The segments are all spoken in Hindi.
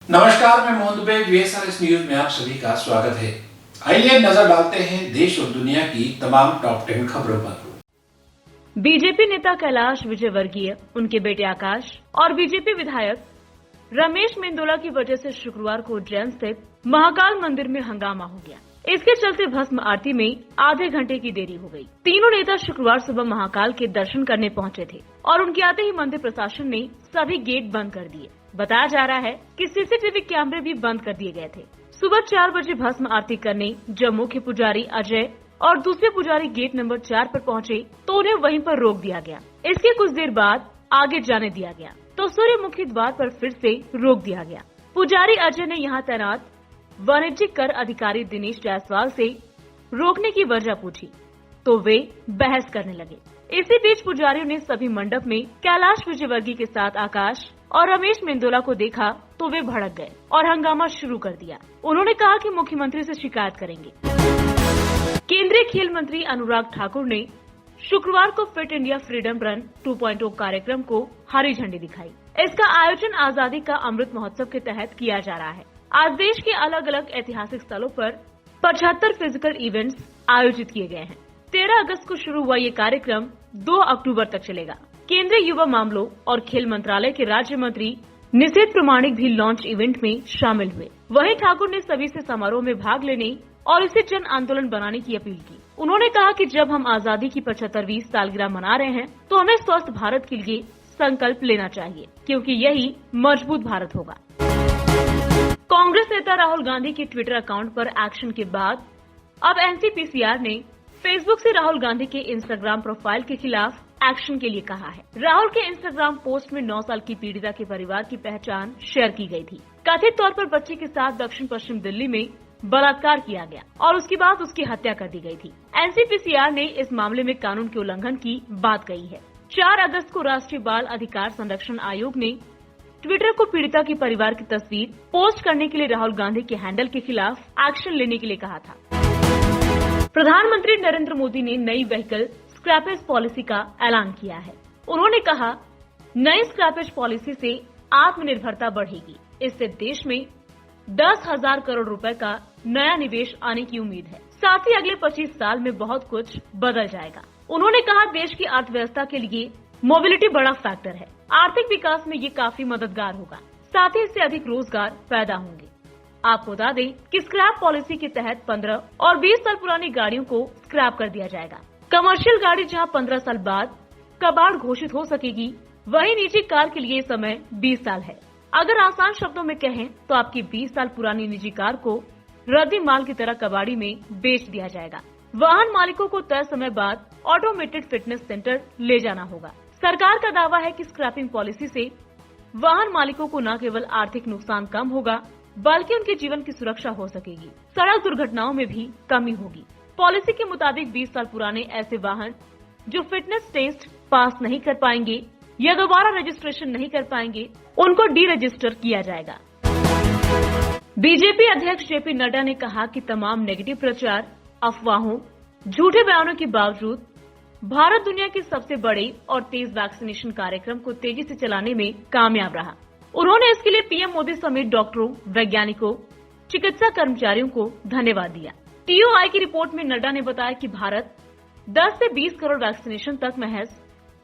नमस्कार, मैं मोहन दुबे। VSRS न्यूज में आप सभी का स्वागत है। आइए नजर डालते हैं देश और दुनिया की तमाम टॉप 10 खबरों पर। बीजेपी नेता कैलाश विजयवर्गीय, उनके बेटे आकाश और बीजेपी विधायक रमेश मेंदोला की वजह से शुक्रवार को उज्जैन स्थित महाकाल मंदिर में हंगामा हो गया। इसके चलते भस्म आरती में आधे घंटे की देरी हो गई। तीनों नेता शुक्रवार सुबह महाकाल के दर्शन करने पहुंचे थे और उनके आते ही मंदिर प्रशासन ने सभी गेट बंद कर दिए। बताया जा रहा है कि सीसीटीवी कैमरे भी बंद कर दिए गए थे। सुबह 4 बजे भस्म आरती करने जब मुख्य पुजारी अजय और दूसरे पुजारी गेट नंबर 4 पर पहुंचे तो उन्हें वहीं पर रोक दिया गया। इसके कुछ देर बाद आगे जाने दिया गया तो सूर्यमुखी द्वार पर फिर से रोक दिया गया। पुजारी अजय ने यहाँ तैनात वाणिज्यिक कर अधिकारी दिनेश जायसवाल से रोकने की वजह पूछी तो वे बहस करने लगे। इसी बीच पुजारियों ने सभी मंडप में कैलाश विजयवर्गीय के साथ आकाश और रमेश मेंदोला को देखा तो वे भड़क गए और हंगामा शुरू कर दिया। उन्होंने कहा कि मुख्यमंत्री से शिकायत करेंगे। केंद्रीय खेल मंत्री अनुराग ठाकुर ने शुक्रवार को फिट इंडिया फ्रीडम रन 2.0 कार्यक्रम को हरी झंडी दिखाई। इसका आयोजन आजादी का अमृत महोत्सव के तहत किया जा रहा है। आज देश के अलग अलग ऐतिहासिक स्थलों पर 75 फिजिकल इवेंट्स आयोजित किए गए हैं। 13 अगस्त को शुरू हुआ ये कार्यक्रम 2 अक्टूबर तक चलेगा। केंद्रीय युवा मामलों और खेल मंत्रालय के राज्य मंत्री निषेध प्रमाणिक भी लॉन्च इवेंट में शामिल हुए। वहीं ठाकुर ने सभी से समारोह में भाग लेने और इसे जन आंदोलन बनाने की अपील की। उन्होंने कहा कि जब हम आजादी की 75वीं सालगिरह मना रहे हैं तो हमें स्वस्थ भारत के लिए संकल्प लेना चाहिए, क्योंकि यही मजबूत भारत होगा। कांग्रेस नेता राहुल गांधी के ट्विटर अकाउंट पर एक्शन के बाद अब NCPCR ने फेसबुक से राहुल गांधी के इंस्टाग्राम प्रोफाइल के खिलाफ एक्शन के लिए कहा है। राहुल के इंस्टाग्राम पोस्ट में 9 साल की पीड़िता के परिवार की पहचान शेयर की गई थी। कथित तौर पर बच्चे के साथ दक्षिण पश्चिम दिल्ली में बलात्कार किया गया और उसके बाद उसकी हत्या कर दी गई थी। NCPCR ने इस मामले में कानून के उल्लंघन की बात कही है। 4 अगस्त को राष्ट्रीय बाल अधिकार संरक्षण आयोग ने ट्विटर को पीड़िता के परिवार की तस्वीर पोस्ट करने के लिए राहुल गांधी के हैंडल के खिलाफ एक्शन लेने के लिए कहा था। प्रधानमंत्री नरेंद्र मोदी ने नई व्हीकल स्क्रैपेज पॉलिसी का ऐलान किया है। उन्होंने कहा, नई स्क्रैपेज पॉलिसी से आत्मनिर्भरता बढ़ेगी। इससे देश में 10,000 करोड़ रुपए का नया निवेश आने की उम्मीद है। साथ ही अगले 25 साल में बहुत कुछ बदल जाएगा। उन्होंने कहा, देश की अर्थव्यवस्था के लिए मोबिलिटी बड़ा फैक्टर है। आर्थिक विकास में ये काफी मददगार होगा। साथ ही इससे अधिक रोजगार पैदा होंगे। आपको बता दें कि स्क्रैप पॉलिसी के तहत 15 और 20 साल पुरानी गाड़ियों को स्क्रैप कर दिया जाएगा। कमर्शियल गाड़ी जहां 15 साल बाद कबाड़ घोषित हो सकेगी, वहीं निजी कार के लिए समय 20 साल है। अगर आसान शब्दों में कहें तो आपकी 20 साल पुरानी निजी कार को रद्दी माल की तरह कबाड़ी में बेच दिया जाएगा। वाहन मालिकों को तय समय बाद ऑटोमेटेड फिटनेस सेंटर ले जाना होगा। सरकार का दावा है कि स्क्रैपिंग पॉलिसी से वाहन मालिकों को न केवल आर्थिक नुकसान कम होगा, बल्कि उनके जीवन की सुरक्षा हो सकेगी। सड़क दुर्घटनाओं में भी कमी होगी। पॉलिसी के मुताबिक 20 साल पुराने ऐसे वाहन जो फिटनेस टेस्ट पास नहीं कर पाएंगे या दोबारा रजिस्ट्रेशन नहीं कर पाएंगे, उनको डी रजिस्टर किया जाएगा। बीजेपी अध्यक्ष JP नड्डा ने कहा कि तमाम नेगेटिव प्रचार, अफवाहों, झूठे बयानों के बावजूद भारत दुनिया के सबसे बड़े और तेज वैक्सीनेशन कार्यक्रम को तेजी से चलाने में कामयाब रहा। उन्होंने इसके लिए PM मोदी समेत डॉक्टरों, वैज्ञानिकों, चिकित्सा कर्मचारियों को धन्यवाद दिया। TOI की रिपोर्ट में नड्डा ने बताया कि भारत 10 से 20 करोड़ वैक्सीनेशन तक महज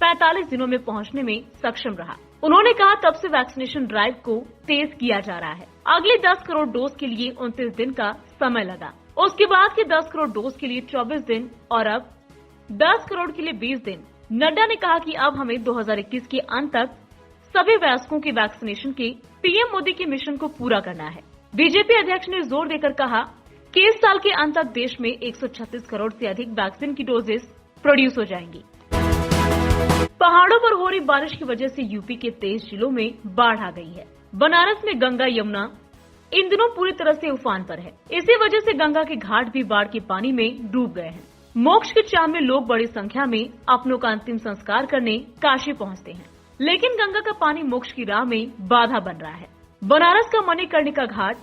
45 दिनों में पहुंचने में सक्षम रहा। उन्होंने कहा, तब से वैक्सीनेशन ड्राइव को तेज किया जा रहा है। अगले 10 करोड़ डोज के लिए 29 दिन का समय लगा, उसके बाद के 10 करोड़ डोज के लिए 24 दिन और अब 10 करोड़ के लिए 20 दिन। नड्डा ने कहा कि अब हमें 2021 के अंत तक सभी वयस्कों के वैक्सीनेशन के PM मोदी के मिशन को पूरा करना है। बीजेपी अध्यक्ष ने जोर देकर कहा कि इस साल के अंत तक देश में 136 करोड़ से अधिक वैक्सीन की डोजेस प्रोड्यूस हो जाएंगी। पहाड़ों पर हो रही बारिश की वजह से यूपी के 23 जिलों में बाढ़ आ गई है। बनारस में गंगा यमुना इन दिनों पूरी तरह से उफान पर है। इसी वजह से गंगा के घाट भी बाढ़ के पानी में डूब गए हैं। मोक्ष की चाह में लोग बड़ी संख्या में अपनों का अंतिम संस्कार करने काशी पहुंचते हैं, लेकिन गंगा का पानी मोक्ष की राह में बाधा बन रहा है। बनारस का मणिकर्णिका घाट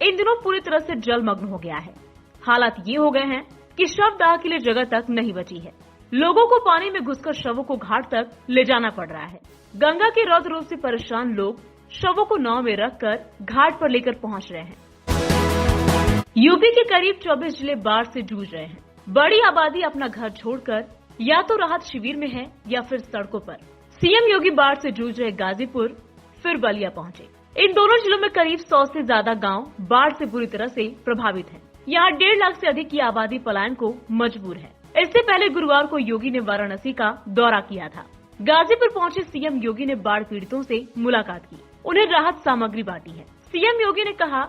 इन दिनों पूरी तरह से जलमग्न हो गया है। हालात ये हो गए हैं कि शवदाह के लिए जगह तक नहीं बची है। लोगों को पानी में घुसकर शवों को घाट तक ले जाना पड़ रहा है। गंगा के रौद्र रूप से परेशान लोग शवों को नाव में रखकर घाट पर लेकर पहुंच रहे हैं। यूपी के करीब 24 जिले बाढ़ से जूझ रहे हैं। बड़ी आबादी अपना घर छोड़कर या तो राहत शिविर में है या फिर सड़कों पर। सीएम योगी बाढ़ से जूझ रहे गाजीपुर फिर बलिया पहुंचे। इन दोनों जिलों में करीब 100 से ज्यादा गांव बाढ़ से बुरी तरह से प्रभावित हैं। यहाँ 1.5 लाख से अधिक की आबादी पलायन को मजबूर है। इससे पहले गुरुवार को योगी ने वाराणसी का दौरा किया था। गाजीपुर पहुंचे सीएम योगी ने बाढ़ पीड़ितों से मुलाकात की, उन्हें राहत सामग्री बांटी है। सीएम योगी ने कहा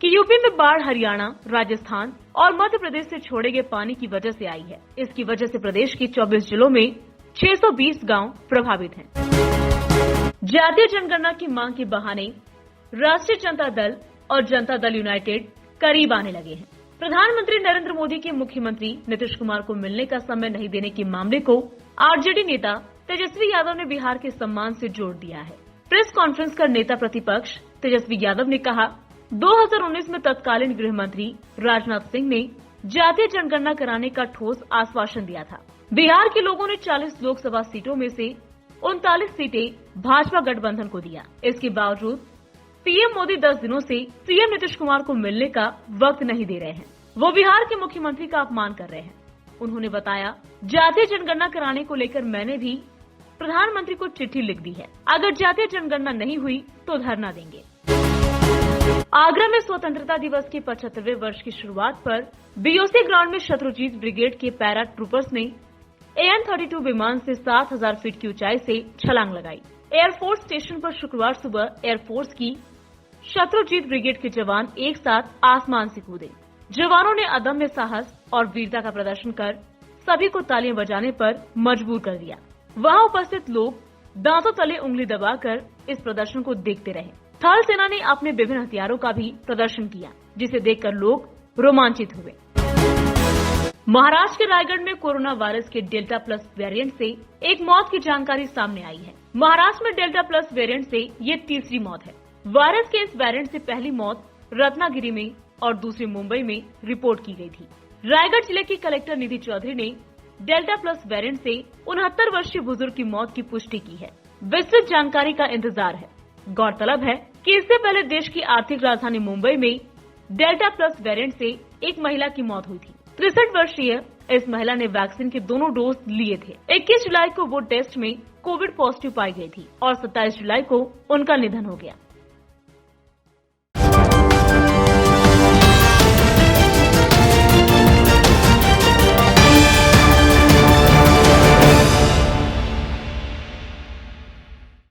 कि यूपी में बाढ़ हरियाणा, राजस्थान और मध्य प्रदेश से छोड़े गए पानी की वजह से आई है। इसकी वजह से प्रदेश के 24 जिलों में 620 गांव प्रभावित हैं। जातीय जनगणना की मांग के बहाने राष्ट्रीय जनता दल और जनता दल यूनाइटेड करीब आने लगे हैं। प्रधानमंत्री नरेंद्र मोदी के मुख्यमंत्री नीतीश कुमार को मिलने का समय नहीं देने के मामले को आरजेडी नेता तेजस्वी यादव ने बिहार के सम्मान से जोड़ दिया है। प्रेस कॉन्फ्रेंस कर नेता प्रतिपक्ष तेजस्वी यादव ने कहा, 2019 में तत्कालीन गृह मंत्री राजनाथ सिंह ने जातीय जनगणना कराने का ठोस आश्वासन दिया था। बिहार के लोगों ने 40 लोकसभा सीटों में से 39 सीटें भाजपा गठबंधन को दिया। इसके बावजूद पीएम मोदी 10 दिनों से सीएम नीतीश कुमार को मिलने का वक्त नहीं दे रहे हैं। वो बिहार के मुख्यमंत्री का अपमान कर रहे हैं। उन्होंने बताया, जातीय जनगणना कराने को लेकर मैंने भी प्रधानमंत्री को चिट्ठी लिख दी है। अगर जातीय जनगणना नहीं हुई तो धरना देंगे। आगरा में स्वतंत्रता दिवस के 75वें वर्ष की शुरुआत पर बीओसी ग्राउंड में शत्रुजीत ब्रिगेड के पैरा ट्रूपर्स ने AN-32 विमान से 7000 फीट की ऊंचाई से छलांग लगाई। एयरफोर्स स्टेशन पर शुक्रवार सुबह एयरफोर्स की शत्रुजीत ब्रिगेड के जवान एक साथ आसमान से कूदे। जवानों ने अदम्य साहस और वीरता का प्रदर्शन कर सभी को तालियां बजाने पर मजबूर कर दिया। वहां उपस्थित लोग दांतों तले उंगली दबाकर इस प्रदर्शन को देखते रहे। थल सेना ने अपने विभिन्न हथियारों का भी प्रदर्शन किया, जिसे देखकर लोग रोमांचित हुए। महाराष्ट्र के रायगढ़ में कोरोना वायरस के डेल्टा प्लस वेरिएंट से एक मौत की जानकारी सामने आई है। महाराष्ट्र में डेल्टा प्लस वेरिएंट से ये तीसरी मौत है। वायरस के इस वेरिएंट से पहली मौत रत्नागिरी में और दूसरी मुंबई में रिपोर्ट की गई थी। रायगढ़ जिले की कलेक्टर निधि चौधरी ने डेल्टा प्लस वेरिएंट से 69 वर्षीय बुजुर्ग की मौत की पुष्टि की है। विस्तृत जानकारी का इंतजार है। गौरतलब है कि इससे पहले देश की आर्थिक राजधानी मुंबई में डेल्टा प्लस वेरिएंट से एक महिला की मौत हुई थी। 63 वर्षीय इस महिला ने वैक्सीन के दोनों डोज लिए थे। 21 जुलाई को वो टेस्ट में कोविड पॉजिटिव पाई गई थी और 27 जुलाई को उनका निधन हो गया।